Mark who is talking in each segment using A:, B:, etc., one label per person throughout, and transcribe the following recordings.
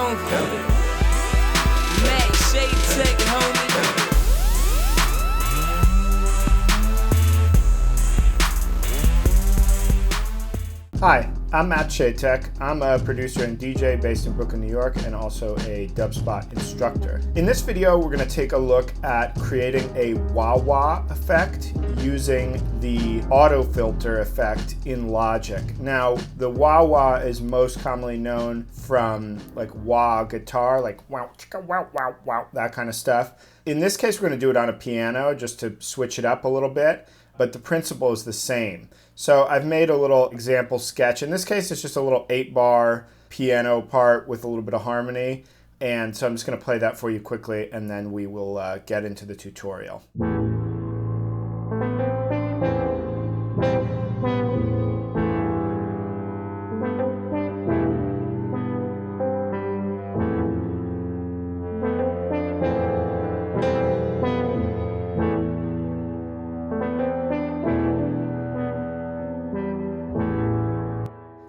A: on. Matt Shadetek, homie.
B: Hi, I'm Matt Shadetek. I'm a producer and DJ based in Brooklyn, New York, and also a Dubspot instructor. In this video, we're going to take a look at creating a wah-wah effect using the AutoFilter effect in Logic. Now, the wah-wah is most commonly known from like wah guitar, like wow, chicka, wow, wow, wow, that kind of stuff. In this case, we're going to do it on a piano just to switch it up a little bit, but the principle is the same. So I've made a little example sketch. In this case, it's just a little 8-bar piano part with a little bit of harmony. And so I'm just going to play that for you quickly, and then we will get into the tutorial.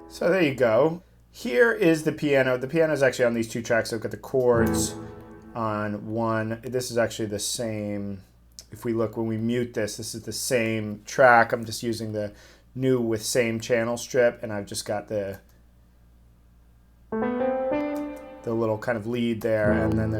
B: So there you go. Here is the piano. The piano is actually on these two tracks. I've got the chords on one. This is actually the same. If we look, when we mute this, this is the same track. I'm just using the new with same channel strip, and I've just got the little kind of lead there, and then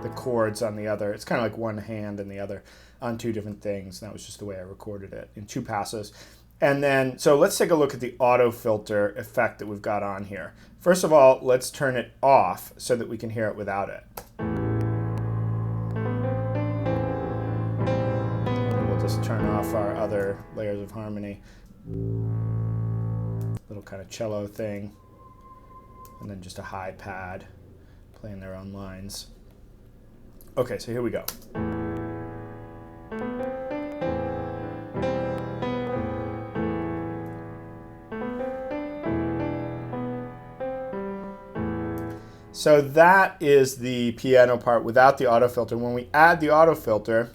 B: the chords on the other. It's kind of like one hand and the other on two different things. And that was just the way I recorded it in two passes. And then, so let's take a look at the auto filter effect that we've got on here. First of all, let's turn it off so that we can hear it without it. And we'll just turn off our other layers of harmony. Little kind of cello thing. And then just a high pad playing their own lines. Okay, so here we go. So that is the piano part without the AutoFilter. When we add the AutoFilter,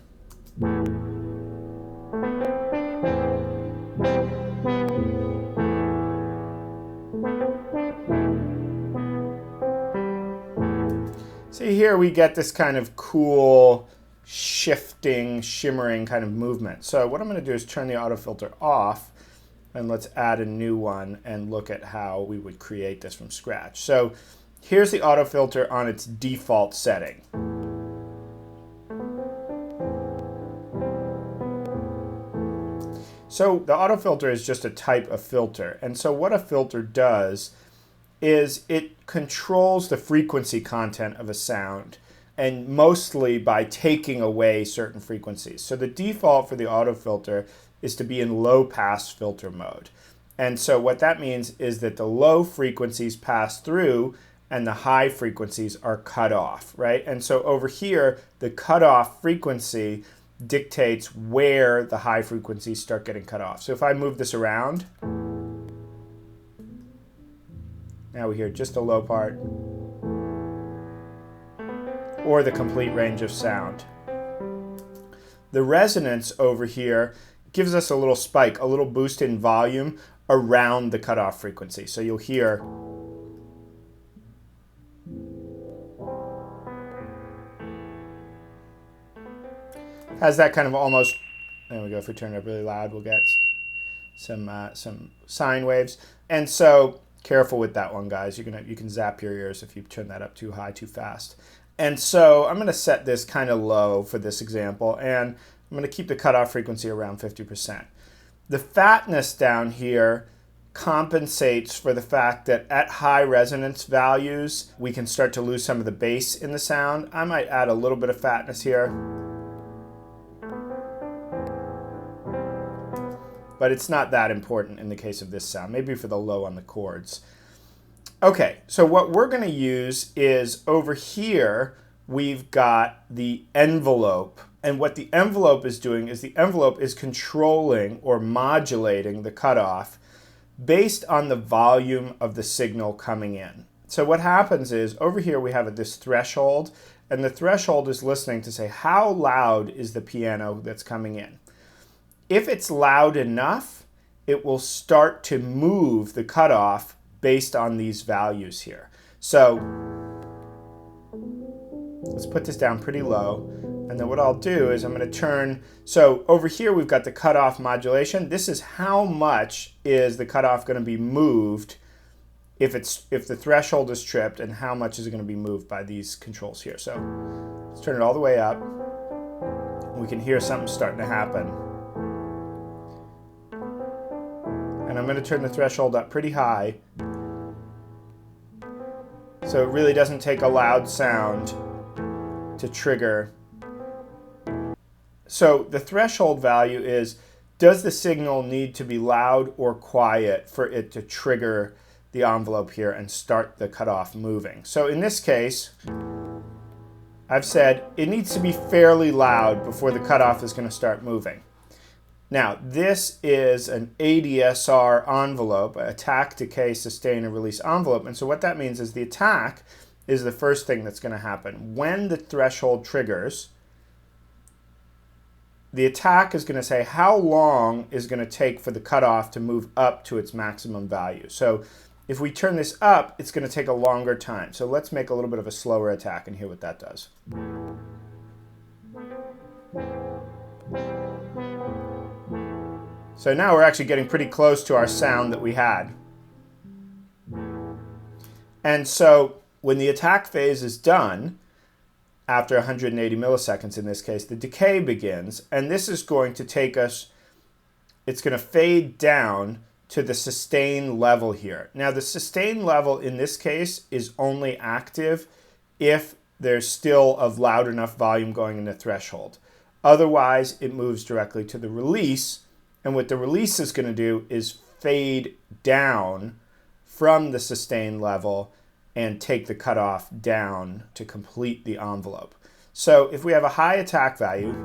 B: see here we get this kind of cool, shifting, shimmering kind of movement. So what I'm going to do is turn the AutoFilter off, and let's add a new one and look at how we would create this from scratch. So here's the AutoFilter on its default setting. So the AutoFilter is just a type of filter. And so what a filter does is it controls the frequency content of a sound, and mostly by taking away certain frequencies. So the default for the AutoFilter is to be in low pass filter mode. And so what that means is that the low frequencies pass through and the high frequencies are cut off, right? And so over here, the cutoff frequency dictates where the high frequencies start getting cut off. So if I move this around, now we hear just a low part, or the complete range of sound. The resonance over here gives us a little spike, a little boost in volume around the cutoff frequency. So you'll hear has that kind of almost, there we go, if we turn it up really loud, we'll get some sine waves. And so careful with that one, guys. You can zap your ears if you turn that up too high, too fast. And so I'm going to set this kind of low for this example, and I'm going to keep the cutoff frequency around 50%. The fatness down here compensates for the fact that at high resonance values, we can start to lose some of the bass in the sound. I might add a little bit of fatness here, but it's not that important in the case of this sound, maybe for the low on the chords. Okay, so what we're going to use is over here, we've got the envelope. And what the envelope is doing is the envelope is controlling or modulating the cutoff based on the volume of the signal coming in. So what happens is over here we have this threshold, and the threshold is listening to say how loud is the piano that's coming in. If it's loud enough, it will start to move the cutoff based on these values here. So let's put this down pretty low. And then what I'll do is I'm going to turn, so over here we've got the cutoff modulation. This is how much is the cutoff going to be moved if the threshold is tripped, and how much is it going to be moved by these controls here. So let's turn it all the way up. We can hear something starting to happen. And I'm going to turn the threshold up pretty high, so it really doesn't take a loud sound to trigger. So the threshold value is, does the signal need to be loud or quiet for it to trigger the envelope here and start the cutoff moving? So in this case, I've said it needs to be fairly loud before the cutoff is going to start moving. Now, this is an ADSR envelope, attack, decay, sustain, and release envelope. And so what that means is the attack is the first thing that's going to happen. When the threshold triggers, the attack is going to say how long is going to take for the cutoff to move up to its maximum value. So if we turn this up, it's going to take a longer time. So let's make a little bit of a slower attack and hear what that does. So now we're actually getting pretty close to our sound that we had. And so when the attack phase is done, after 180 milliseconds in this case, the decay begins, and this is going to take us, it's going to fade down to the sustain level here. Now the sustain level in this case is only active if there's still a loud enough volume going in the threshold. Otherwise, it moves directly to the release, and what the release is going to do is fade down from the sustain level and take the cutoff down to complete the envelope. So if we have a high attack value,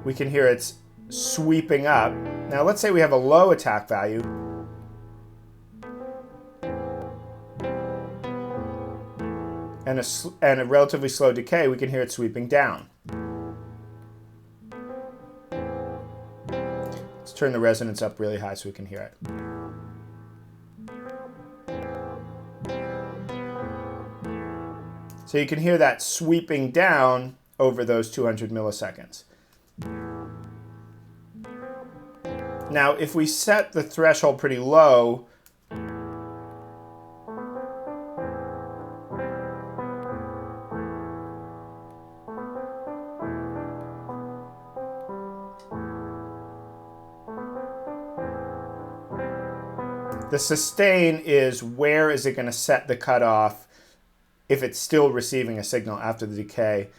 B: we can hear it's sweeping up. Now let's say we have a low attack value, and a relatively slow decay, we can hear it sweeping down. Turn the resonance up really high so we can hear it. So you can hear that sweeping down over those 200 milliseconds. Now, if we set the threshold pretty low, the sustain is where is it going to set the cutoff if it's still receiving a signal after the decay.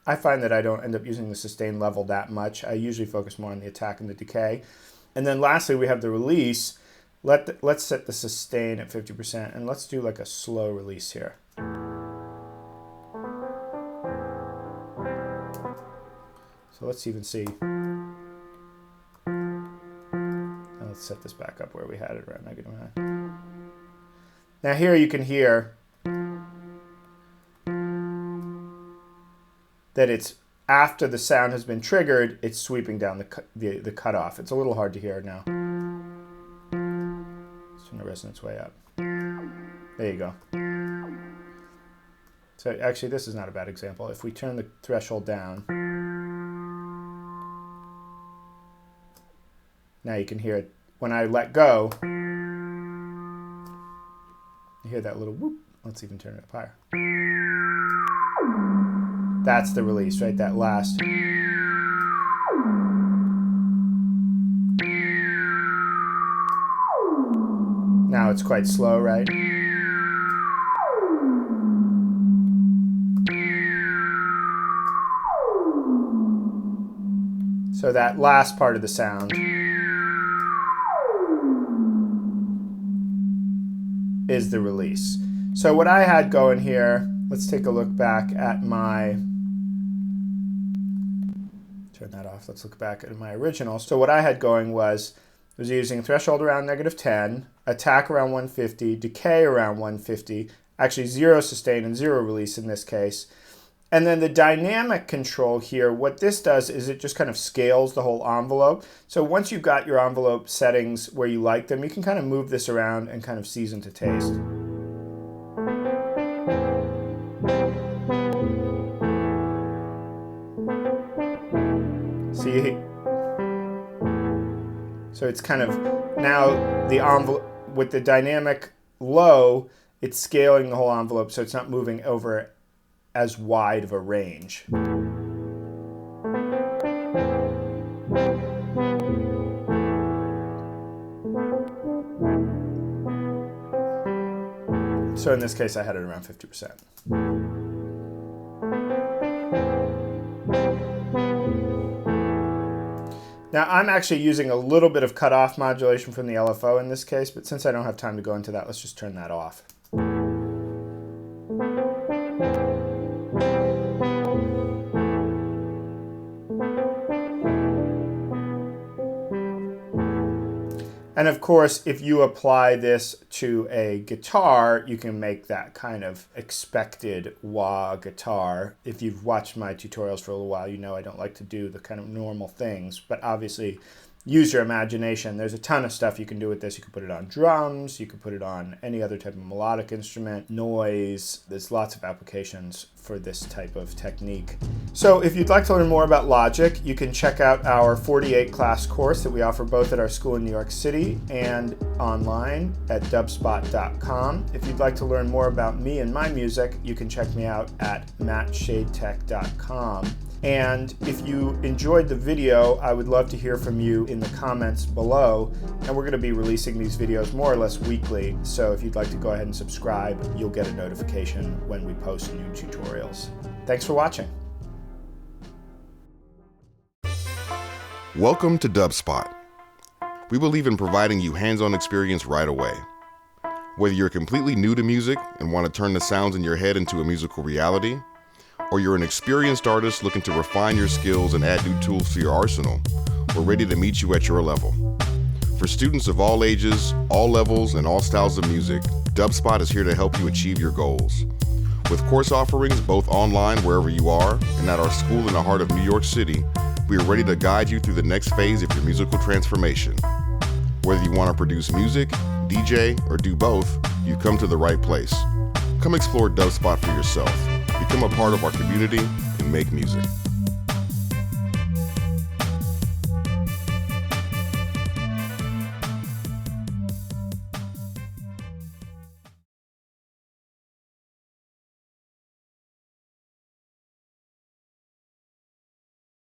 B: I find that I don't end up using the sustain level that much. I usually focus more on the attack and the decay. And then lastly, we have the release. Let's set the sustain at 50%, and let's do like a slow release here. So let's even see. Let's set this back up where we had it around -9. Now here you can hear that it's after the sound has been triggered, it's sweeping down the cutoff. It's a little hard to hear now. Let's turn the resonance way up. There you go. So actually this is not a bad example. If we turn the threshold down, now you can hear it. When I let go, you hear that little whoop. Let's even turn it up higher. That's the release, right? That last. Now it's quite slow, right? So that last part of the sound is the release. So what I had going here, let's take a look back at my, turn that off, let's look back at my original. So what I had going was using threshold around -10, attack around 150, decay around 150, actually 0 sustain and 0 release in this case. And then the dynamic control here, what this does is it just kind of scales the whole envelope. So once you've got your envelope settings where you like them, you can kind of move this around and kind of season to taste. See? So it's kind of, now the envelope, with the dynamic low, it's scaling the whole envelope so it's not moving over as wide of a range. So in this case, I had it around 50%. Now I'm actually using a little bit of cutoff modulation from the LFO in this case, but since I don't have time to go into that, let's just turn that off. And of course, if you apply this to a guitar, you can make that kind of expected wah guitar. If you've watched my tutorials for a little while, you know I don't like to do the kind of normal things, but obviously use your imagination. There's a ton of stuff you can do with this. You can put it on drums, you can put it on any other type of melodic instrument, noise. There's lots of applications for this type of technique. So if you'd like to learn more about Logic, you can check out our 48 class course that we offer both at our school in New York City and online at dubspot.com. If you'd like to learn more about me and my music, you can check me out at mattshadetek.com. And if you enjoyed the video, I would love to hear from you in the comments below. And we're going to be releasing these videos more or less weekly. So if you'd like to go ahead and subscribe, you'll get a notification when we post new tutorials. Thanks for watching.
C: Welcome to Dubspot. We believe in providing you hands-on experience right away. Whether you're completely new to music and want to turn the sounds in your head into a musical reality, or you're an experienced artist looking to refine your skills and add new tools to your arsenal, we're ready to meet you at your level. For students of all ages, all levels, and all styles of music, Dubspot is here to help you achieve your goals. With course offerings both online wherever you are and at our school in the heart of New York City, we are ready to guide you through the next phase of your musical transformation. Whether you want to produce music, DJ, or do both, you've come to the right place. Come explore Dubspot for yourself. Become a part of our community and make music.